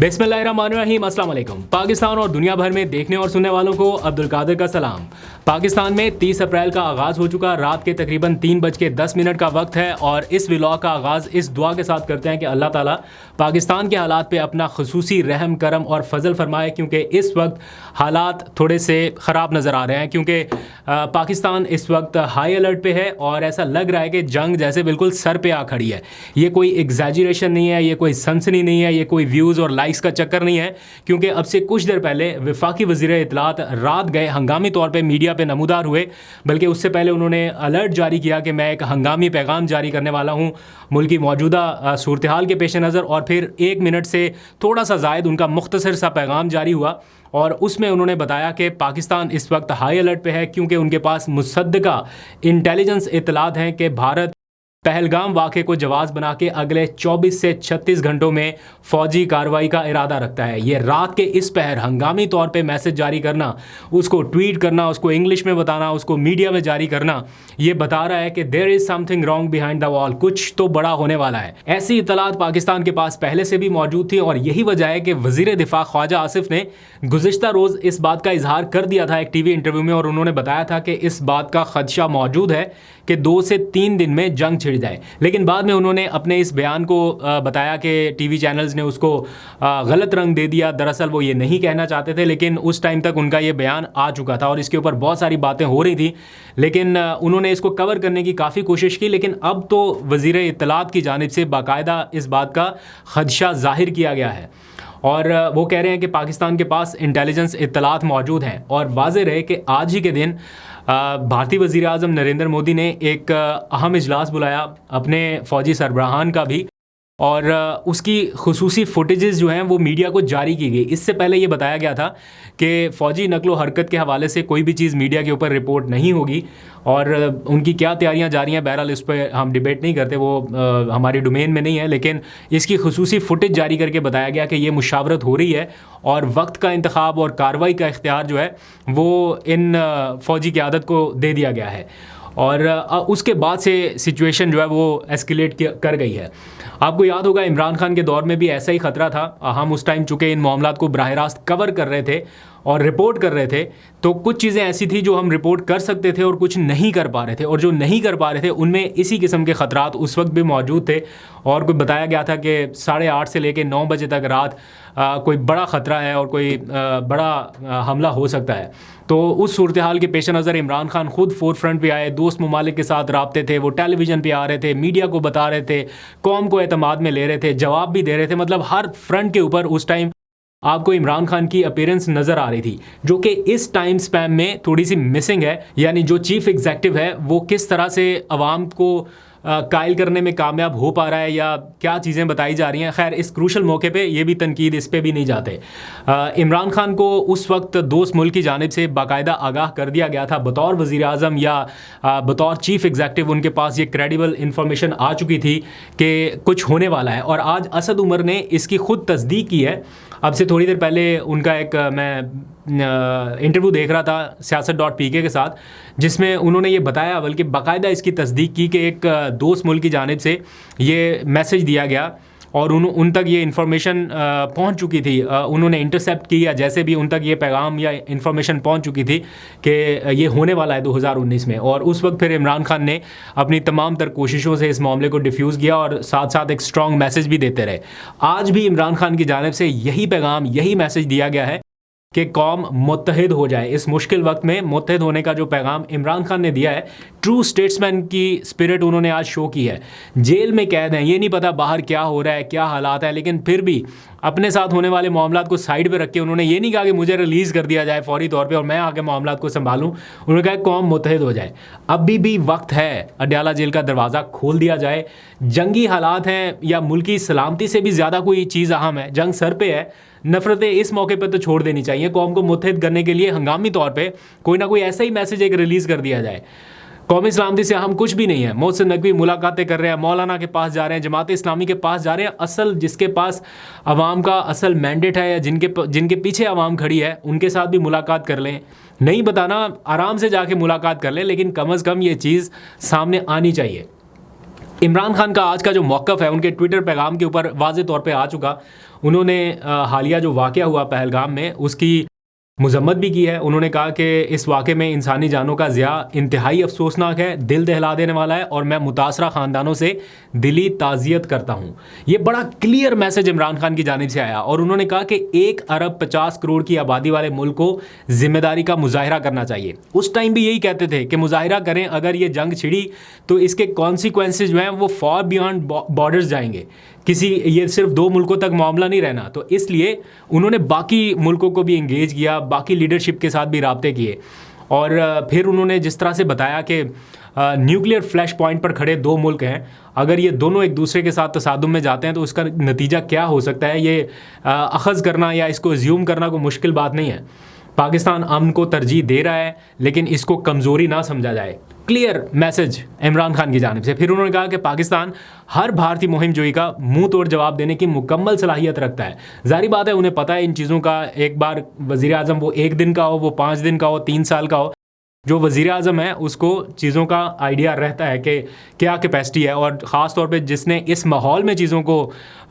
बिस्मिल्लाहिर्रहमानिर्रहीम, अस्सलाम वालेकुम। पाकिस्तान और दुनिया भर में देखने और सुनने वालों को अब्दुल कादिर का सलाम। पाकिस्तान में 30 अप्रैल का आगाज़ हो चुका। रात के तकरीबन 3:10 का वक्त है और इस व्लॉग का आगाज़ इस दुआ के साथ करते हैं कि अल्लाह ताला पाकिस्तान के हालात पे अपना खुसूसी रहम करम और फजल फरमाए, क्योंकि इस वक्त हालात थोड़े से ख़राब नज़र आ रहे हैं। क्योंकि पाकिस्तान इस वक्त हाई अलर्ट पे है और ऐसा लग रहा है कि जंग जैसे बिल्कुल सर पे आ खड़ी है। ये कोई एग्जैजरेशन नहीं है, ये कोई सनसनी नहीं है, ये कोई व्यूज़ और लाइक्स का चक्कर नहीं है। क्योंकि अब से कुछ देर पहले वफाकी वज़ीर इत्तलात रात गए हंगामी तौर पे मीडिया पे नमूदार हुए, बल्कि उससे पहले उन्होंने अलर्ट जारी किया कि मैं एक हंगामी पैगाम जारी करने वाला हूँ मुल्क की मौजूदा सूरत हाल के पेश नज़र। और फिर 1 मिनट से थोड़ा सा ज़ायद उनका मुख्तसर सा पैगाम जारी हुआ और उसमें उन्होंने बताया कि पाकिस्तान इस वक्त हाई अलर्ट पे है, क्योंकि उनके पास मुसद्दका इंटेलिजेंस इत्तलात हैं कि भारत पहलगाम वाक़े को जवाब बना के अगले 24 से 36 घंटों में फ़ौजी कार्रवाई का इरादा रखता है। ये रात के इस पहर हंगामी तौर पे मैसेज जारी करना, उसको ट्वीट करना, उसको इंग्लिश में बताना, उसको मीडिया में जारी करना, ये बता रहा है कि there is something wrong behind the wall, कुछ तो बड़ा होने वाला है। ऐसी इत्तलात पाकिस्तान के पास पहले से भी मौजूद थी और यही वजह है कि वज़ीर दिफा ख्वाजा आसिफ ने गुज़िश्ता रोज़ इस बात का इजहार कर दिया था एक TV इंटरव्यू में, और उन्होंने बताया था कि इस बात का खदशा मौजूद है कि 2 से 3 दिन में जंग छिड़ जाए। लेकिन बाद में उन्होंने अपने इस बयान को बताया कि TV चैनल्स ने उसको गलत रंग दे दिया। दरअसल वो ये नहीं कहना चाहते थे, लेकिन उस टाइम तक उनका ये बयान आ चुका था और इसके ऊपर बहुत सारी बातें हो रही थी, लेकिन उन्होंने इसको कवर करने की काफ़ी कोशिश की। लेकिन अब तो वज़ीर इत्तलात की जानिब से बाकायदा इस बात का खदशा ज़ाहिर किया गया है और वो कह रहे हैं कि पाकिस्तान के पास इंटेलिजेंस इत्तलात मौजूद हैं। और वाज़ेह रहे कि आज ही के दिन भारतीय वज़ीर आज़म नरेंद्र मोदी ने एक अहम इजलास बुलाया अपने फ़ौजी सरबराहान का भी, और उसकी खुसूसी फुटेजेस जो हैं वो मीडिया को जारी की गई। इससे पहले ये बताया गया था कि फ़ौजी नकलो हरकत के हवाले से कोई भी चीज़ मीडिया के ऊपर रिपोर्ट नहीं होगी और उनकी क्या तैयारियां जारी हैं। बहरहाल इस पर हम डिबेट नहीं करते, वो हमारी डोमेन में नहीं है, लेकिन इसकी खुसूसी फुटेज जारी करके बताया गया कि ये मुशावरत हो रही है और वक्त का इंतखाब और कार्रवाई का इख्तियार जो है वो इन फ़ौजी क़यादत को दे दिया गया है। और उसके बाद से सिचुएशन जो है वो एस्केलेट कर गई है। आपको याद होगा इमरान खान के दौर में भी ऐसा ही ख़तरा था। हम उस टाइम चूँकि इन मामलात को बराह रास्त कवर कर रहे थे और रिपोर्ट कर रहे थे, तो कुछ चीज़ें ऐसी थी जो हम रिपोर्ट कर सकते थे और कुछ नहीं कर पा रहे थे, और जो नहीं कर पा रहे थे उनमें इसी किस्म के ख़तरात उस वक्त भी मौजूद थे। और कोई बताया गया था कि 8:30 से लेकर 9 बजे तक रात कोई बड़ा ख़तरा है और कोई बड़ा हमला हो सकता है। तो उस सूरत हाल के पेश नज़र इमरान खान खुद फोर फ्रंट पे आए, दोस्त ममालिक के साथ राब्ते थे, वो टेलीविज़न पे आ रहे थे, मीडिया को बता रहे थे, कौम को एतमाद में ले रहे थे, जवाब भी दे रहे थे। मतलब हर फ्रंट के ऊपर उस टाइम आपको इमरान खान की अपीयरेंस नज़र आ रही थी, जो कि इस टाइम स्पैम में थोड़ी सी मिसिंग है। यानी जो चीफ एग्जेक्टिव है वो किस तरह से अवाम को कायल करने में कामयाब हो पा रहा है या क्या चीज़ें बताई जा रही हैं। खैर, इस क्रूशल मौके पे ये भी तनकीद इस पे भी नहीं जाते। इमरान खान को उस वक्त दोस्त मुल्क की जानिब से बाकायदा आगाह कर दिया गया था बतौर वज़ीर आज़म या बतौर चीफ एग्जेक्टिव। उनके पास ये क्रेडिबल इंफॉर्मेशन आ चुकी थी कि कुछ होने वाला है, और आज असद उमर ने इसकी ख़ुद तस्दीक की है। अब से थोड़ी देर पहले उनका एक मैं इंटरव्यू देख रहा था Siyasat.pk के साथ, जिसमें उन्होंने ये बताया, बल्कि बाकायदा इसकी तस्दीक की कि एक दोस्त मुल्क की जानिब से ये मैसेज दिया गया और उन तक ये इन्फॉर्मेशन पहुंच चुकी थी। उन्होंने इंटरसेप्ट की या जैसे भी उन तक ये पैगाम या इन्फॉर्मेशन पहुंच चुकी थी कि ये होने वाला है 2019 में। और उस वक्त फिर इमरान खान ने अपनी तमाम तर कोशिशों से इस मामले को डिफ्यूज़ किया और साथ साथ एक स्ट्रॉन्ग मैसेज भी देते रहे। आज भी इमरान खान की जानिब से यही पैगाम, यही मैसेज दिया गया है कि कौम मुत्तहिद हो जाए। इस मुश्किल वक्त में मुत्तहिद होने का जो पैगाम इमरान खान ने दिया है, ट्रू स्टेट्समैन की स्पिरिट उन्होंने आज शो की है। जेल में कैद हैं, ये नहीं पता बाहर क्या हो रहा है, क्या हालात है, लेकिन फिर भी अपने साथ होने वाले मामलात को साइड पे रख के उन्होंने ये नहीं कहा कि मुझे रिलीज़ कर दिया जाए फौरी तौर पे और मैं आके मामलात को संभालूं। उन्होंने कहा कौम मुत्तहिद हो जाए। अभी भी वक्त है, अडयाला जेल का दरवाज़ा खोल दिया जाए। जंगी हालात हैं या मुल्की सलामती से भी ज़्यादा कोई चीज़ अहम है, जंग सर पे है। नफरतें इस मौके पर तो छोड़ देनी चाहिए। कौम को मुत्तहिद करने के लिए हंगामी तौर पे कोई ना कोई ऐसा ही मैसेज एक रिलीज़ कर दिया जाए। कौमी सलामती से अहम कुछ भी नहीं है। मोहसिन नकवी मुलाकातें कर रहे हैं, मौलाना के पास जा रहे हैं, जमात इस्लामी के पास जा रहे हैं। असल जिसके पास अवाम का असल मैंडेट है या जिनके पीछे अवाम खड़ी है, उनके साथ भी मुलाकात कर लें। नहीं बताना, आराम से जाके मुलाकात कर लें, लेकिन कम अज़ कम ये चीज़ सामने आनी चाहिए। इमरान खान का आज का जो मौक़िफ़ है उनके ट्विटर पैगाम के ऊपर वाज़े तौर पे आ चुका। उन्होंने हालिया जो वाक़या हुआ पहलगाम में उसकी मज़म्मत भी की है। उन्होंने कहा कि इस वाक़े में इंसानी जानों का ज़िया इंतहाई अफसोसनाक है, दिल दहला देने वाला है और मैं मुतासरा ख़ानदानों से दिली ताज़ियत करता हूँ। ये बड़ा क्लियर मैसेज इमरान खान की जानिब से आया और उन्होंने कहा कि 1 अरब 50 करोड़ की आबादी वाले मुल्क को ज़िम्मेदारी का मुज़ाहिरा करना चाहिए। उस टाइम भी यही कहते थे कि मुज़ाहिरा करें, अगर ये जंग छिड़ी तो इसके कॉन्सिक्वेंसेस जो हैं वो फॉर बियॉन्ड बॉर्डर्स जाएंगे, ये सिर्फ 2 मुल्कों तक मामला नहीं रहना। तो इसलिए उन्होंने बाकी मुल्कों को भी इंगेज किया, बाकी लीडरशिप के साथ भी राब्ते किए और फिर उन्होंने जिस तरह से बताया कि न्यूक्लियर फ्लैश पॉइंट पर खड़े 2 मुल्क हैं, अगर ये दोनों एक दूसरे के साथ तसादुम में जाते हैं तो उसका नतीजा क्या हो सकता है, ये अखज़ करना या इसको अज्यूम करना कोई मुश्किल बात नहीं है। पाकिस्तान अमन को तरजीह दे रहा है लेकिन इसको कमज़ोरी ना समझा जाए। क्लियर मैसेज इमरान खान की जानिब से। फिर उन्होंने कहा कि पाकिस्तान हर भारतीय मुहिम जोई का मुंह तोड़ जवाब देने की मुकम्मल सलाहियत रखता है। ज़ाहिर बात है उन्हें पता है इन चीज़ों का, एक बार वज़ीर आज़म वो 1 दिन का हो, वो 5 दिन का हो, 3 साल का हो, जो वज़ीर आज़म है उसको चीज़ों का आइडिया रहता है कि क्या कैपेसिटी है और ख़ास तौर पे जिसने इस माहौल में चीज़ों को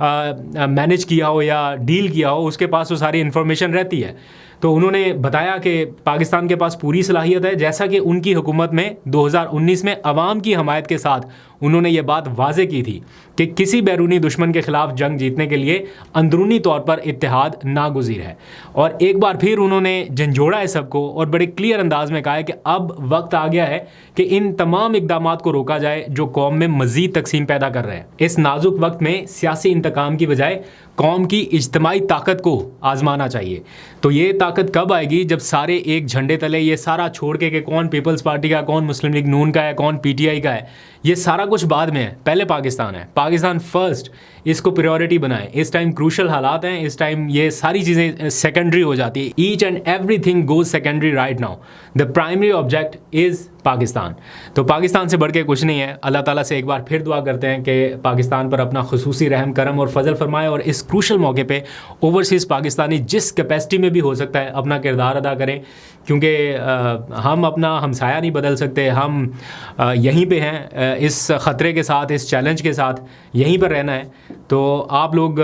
मैनेज किया हो या डील किया हो उसके पास वो सारी इन्फॉर्मेशन रहती है। तो उन्होंने बताया कि पाकिस्तान के पास पूरी सलाहियत है, जैसा कि उनकी हुकूमत में 2019 में अवाम की हमायत के साथ उन्होंने ये बात वाज़े की थी कि किसी बैरूनी दुश्मन के ख़िलाफ़ जंग जीतने के लिए अंदरूनी तौर पर इत्तेहाद नागुज़ीर है। और एक बार फिर उन्होंने झंझोड़ा है सबको और बड़े क्लियर अंदाज में कहा है कि अब वक्त आ गया है कि इन तमाम इक़दामात को रोका जाए जो कौम में मज़ीद तकसीम पैदा कर रहे हैं। इस नाजुक वक्त में सियासी इंतकाम की बजाय कौम की इज्तिमाई ताकत को आजमाना चाहिए। तो ये ताकत कब आएगी, जब सारे एक झंडे तले ये सारा छोड़ के कौन पीपल्स पार्टी का, कौन मुस्लिम लीग नून का है, कौन पीटीआई का है, ये सारा कुछ बाद में है। पहले पाकिस्तान है, पाकिस्तान फर्स्ट, इसको प्रायोरिटी बनाएं। इस टाइम क्रूशल हालात हैं, इस टाइम ये सारी चीज़ें सेकेंडरी हो जाती है। Each and everything goes secondary right now. The primary object is Pakistan. तो पाकिस्तान से बढ़ के कुछ नहीं है। अल्लाह ताला से एक बार फिर दुआ करते हैं कि पाकिस्तान पर अपना खुसूसी रहम करम और फजल फरमाए और इस क्रूशल मौके पे ओवरसीज़ पाकिस्तानी जिस कैपेसिटी में भी हो सकता है अपना किरदार अदा करें, क्योंकि हम अपना हमसाया नहीं बदल सकते। हम यहीं पे हैं, इस ख़तरे के साथ, इस चैलेंज के साथ यहीं पर रहना है। तो आप लोग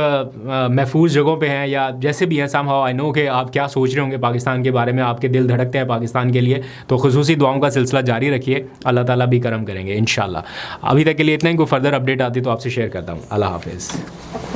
महफूज जगहों पे हैं या जैसे भी हैं, समहाउ आई नो कि आप क्या सोच रहे होंगे पाकिस्तान के बारे में, आपके दिल धड़कते हैं पाकिस्तान के लिए। तो खुसूसी दुआओं का सिलसिला जारी रखिए, अल्लाह ताला भी करम करेंगे इंशाल्लाह। अभी तक के लिए इतना ही। कोई फर्दर अपडेट आती तो आपसे शेयर करता हूँ। अल्लाह हाफिज़।